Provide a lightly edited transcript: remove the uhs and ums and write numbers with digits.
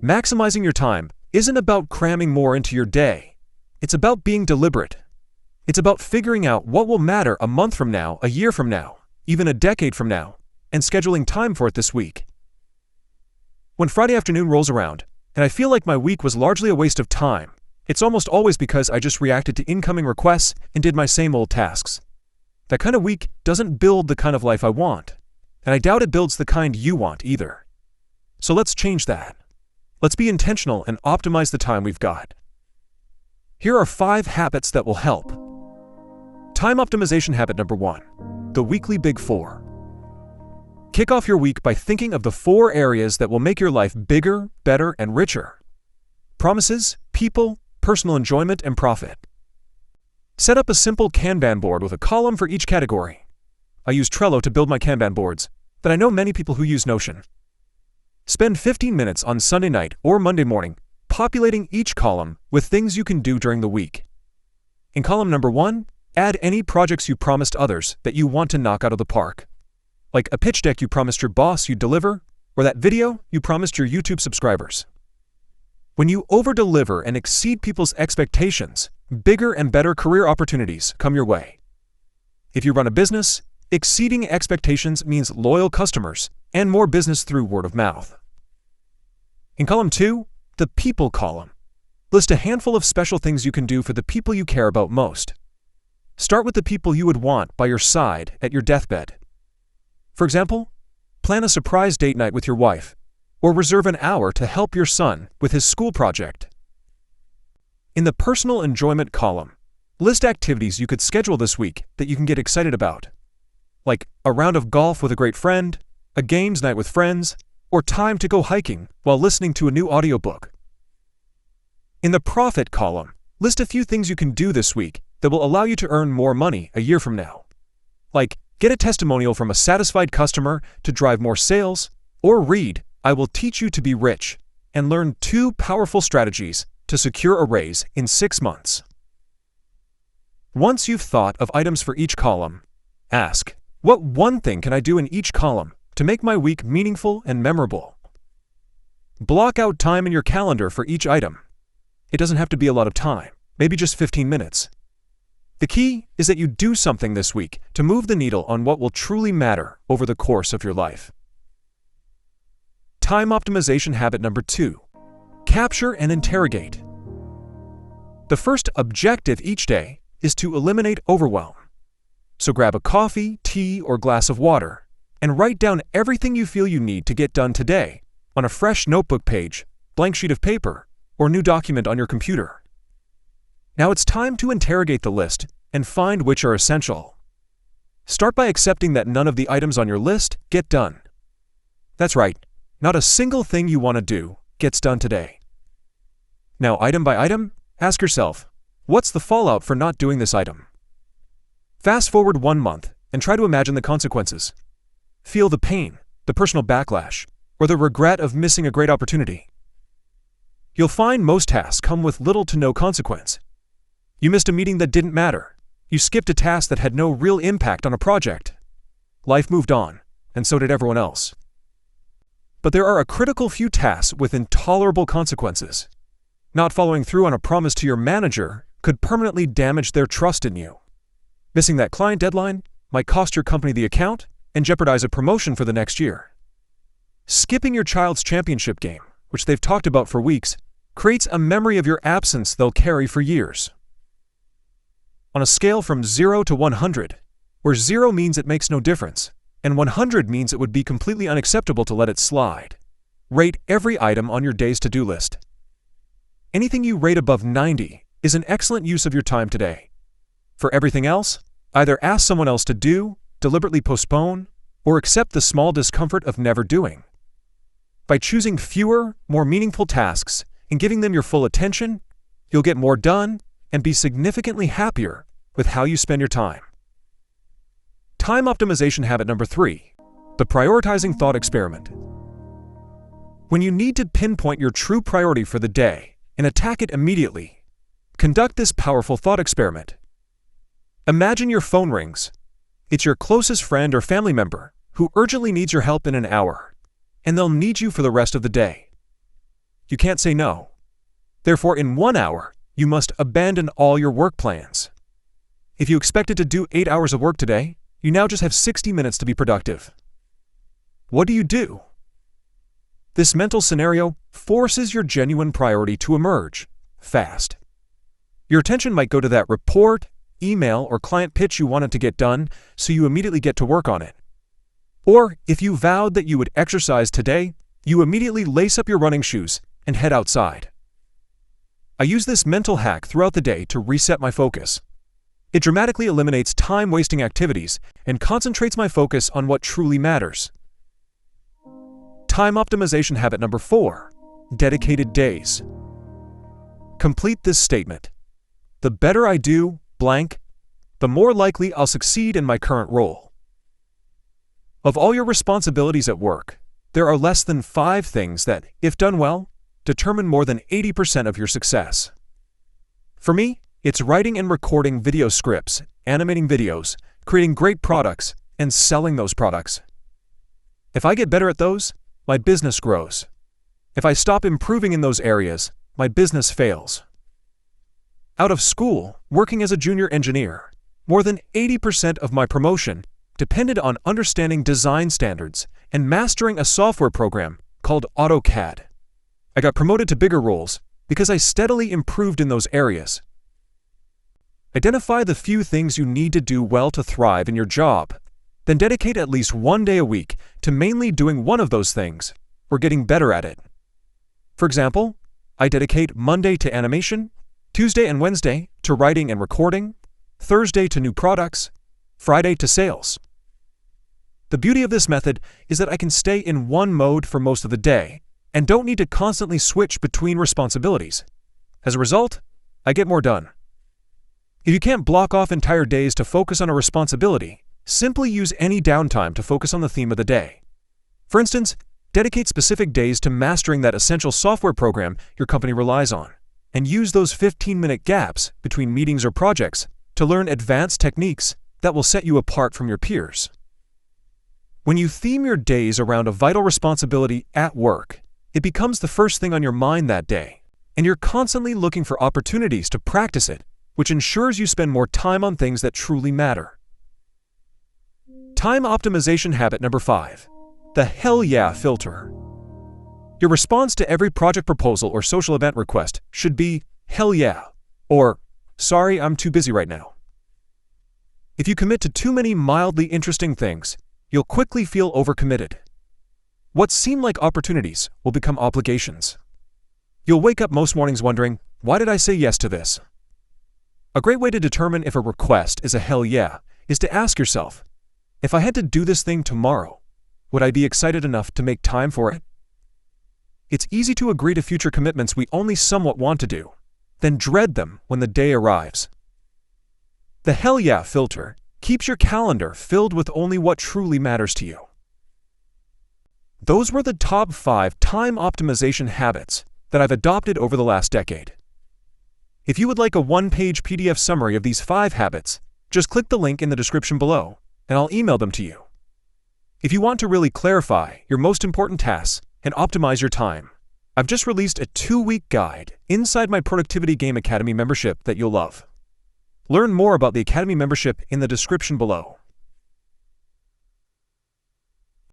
Maximizing your time isn't about cramming more into your day. It's about being deliberate. It's about figuring out what will matter a month from now, a year from now, even a decade from now, and scheduling time for it this week. When Friday afternoon rolls around, and I feel like my week was largely a waste of time, it's almost always because I just reacted to incoming requests and did my same old tasks. That kind of week doesn't build the kind of life I want, and I doubt it builds the kind you want either. So let's change that. Let's be intentional and optimize the time we've got. Here are 5 habits that will help. Time optimization habit number 1, the weekly Big 4. Kick off your week by thinking of the 4 areas that will make your life bigger, better, and richer. Promises, people, personal enjoyment, and profit. Set up a simple Kanban board with a column for each category. I use Trello to build my Kanban boards, but I know many people who use Notion. Spend 15 minutes on Sunday night or Monday morning populating each column with things you can do during the week. In column number 1, add any projects you promised others that you want to knock out of the park. Like a pitch deck you promised your boss you'd deliver, or that video you promised your YouTube subscribers. When you over-deliver and exceed people's expectations, bigger and better career opportunities come your way. If you run a business, exceeding expectations means loyal customers and more business through word of mouth. In column 2, the people column, list a handful of special things you can do for the people you care about most. Start with the people you would want by your side at your deathbed. For example, plan a surprise date night with your wife, or reserve an hour to help your son with his school project. In the personal enjoyment column, list activities you could schedule this week that you can get excited about, like a round of golf with a great friend, a games night with friends, or time to go hiking while listening to a new audiobook. In the profit column, list a few things you can do this week that will allow you to earn more money a year from now. Like, get a testimonial from a satisfied customer to drive more sales, or read I Will Teach You to Be Rich and learn 2 powerful strategies to secure a raise in 6 months. Once you've thought of items for each column, ask, what one thing can I do in each column to make my week meaningful and memorable? Block out time in your calendar for each item. It doesn't have to be a lot of time, maybe just 15 minutes. The key is that you do something this week to move the needle on what will truly matter over the course of your life. Time optimization habit number 2, capture and interrogate. The first objective each day is to eliminate overwhelm. So grab a coffee, tea, or glass of water and write down everything you feel you need to get done today on a fresh notebook page, blank sheet of paper, or new document on your computer. Now it's time to interrogate the list and find which are essential. Start by accepting that none of the items on your list get done. That's right, not a single thing you want to do gets done today. Now, item by item, ask yourself, what's the fallout for not doing this item? Fast forward 1 month and try to imagine the consequences. Feel the pain, the personal backlash, or the regret of missing a great opportunity. You'll find most tasks come with little to no consequence. You missed a meeting that didn't matter. You skipped a task that had no real impact on a project. Life moved on, and so did everyone else. But there are a critical few tasks with intolerable consequences. Not following through on a promise to your manager could permanently damage their trust in you. Missing that client deadline might cost your company the account and jeopardize a promotion for the next year. Skipping your child's championship game, which they've talked about for weeks, creates a memory of your absence they'll carry for years. On a scale from 0 to 100, where 0 means it makes no difference, and 100 means it would be completely unacceptable to let it slide, rate every item on your day's to-do list. Anything you rate above 90 is an excellent use of your time today. For everything else, either ask someone else to do, deliberately postpone, or accept the small discomfort of never doing. By choosing fewer, more meaningful tasks and giving them your full attention, you'll get more done and be significantly happier with how you spend your time. Time optimization habit number 3, the prioritizing thought experiment. When you need to pinpoint your true priority for the day and attack it immediately, conduct this powerful thought experiment. Imagine your phone rings. It's your closest friend or family member who urgently needs your help in an hour, and they'll need you for the rest of the day. You can't say no. Therefore, in 1 hour, you must abandon all your work plans. If you expected to do 8 hours of work today, you now just have 60 minutes to be productive. What do you do? This mental scenario forces your genuine priority to emerge fast. Your attention might go to that report, email, or client pitch you wanted to get done, so you immediately get to work on it. Or, if you vowed that you would exercise today, you immediately lace up your running shoes and head outside. I use this mental hack throughout the day to reset my focus. It dramatically eliminates time-wasting activities and concentrates my focus on what truly matters. Time optimization habit number 4, dedicated days. Complete this statement. The better I do blank, the more likely I'll succeed in my current role. Of all your responsibilities at work, there are less than 5 things that, if done well, determine more than 80% of your success. For me, it's writing and recording video scripts, animating videos, creating great products, and selling those products. If I get better at those, my business grows. If I stop improving in those areas, my business fails. Out of school, working as a junior engineer, more than 80% of my promotion depended on understanding design standards and mastering a software program called AutoCAD. I got promoted to bigger roles because I steadily improved in those areas. Identify the few things you need to do well to thrive in your job, then dedicate at least 1 day a week to mainly doing one of those things or getting better at it. For example, I dedicate Monday to animation, Tuesday and Wednesday to writing and recording, Thursday to new products, Friday to sales. The beauty of this method is that I can stay in one mode for most of the day and don't need to constantly switch between responsibilities. As a result, I get more done. If you can't block off entire days to focus on a responsibility, simply use any downtime to focus on the theme of the day. For instance, dedicate specific days to mastering that essential software program your company relies on, and use those 15-minute gaps between meetings or projects to learn advanced techniques that will set you apart from your peers. When you theme your days around a vital responsibility at work, it becomes the first thing on your mind that day, and you're constantly looking for opportunities to practice it, which ensures you spend more time on things that truly matter. Time optimization habit number 5, the hell yeah filter. Your response to every project proposal or social event request should be hell yeah, or sorry, I'm too busy right now. If you commit to too many mildly interesting things, you'll quickly feel overcommitted. What seem like opportunities will become obligations. You'll wake up most mornings wondering, why did I say yes to this? A great way to determine if a request is a hell yeah is to ask yourself, if I had to do this thing tomorrow, would I be excited enough to make time for it? It's easy to agree to future commitments we only somewhat want to do, then dread them when the day arrives. The hell yeah filter keeps your calendar filled with only what truly matters to you. Those were the top 5 time optimization habits that I've adopted over the last decade. If you would like a 1-page PDF summary of these 5 habits, just click the link in the description below, and I'll email them to you. If you want to really clarify your most important tasks and optimize your time, I've just released a 2-week guide inside my Productivity Game Academy membership that you'll love. Learn more about the Academy membership in the description below.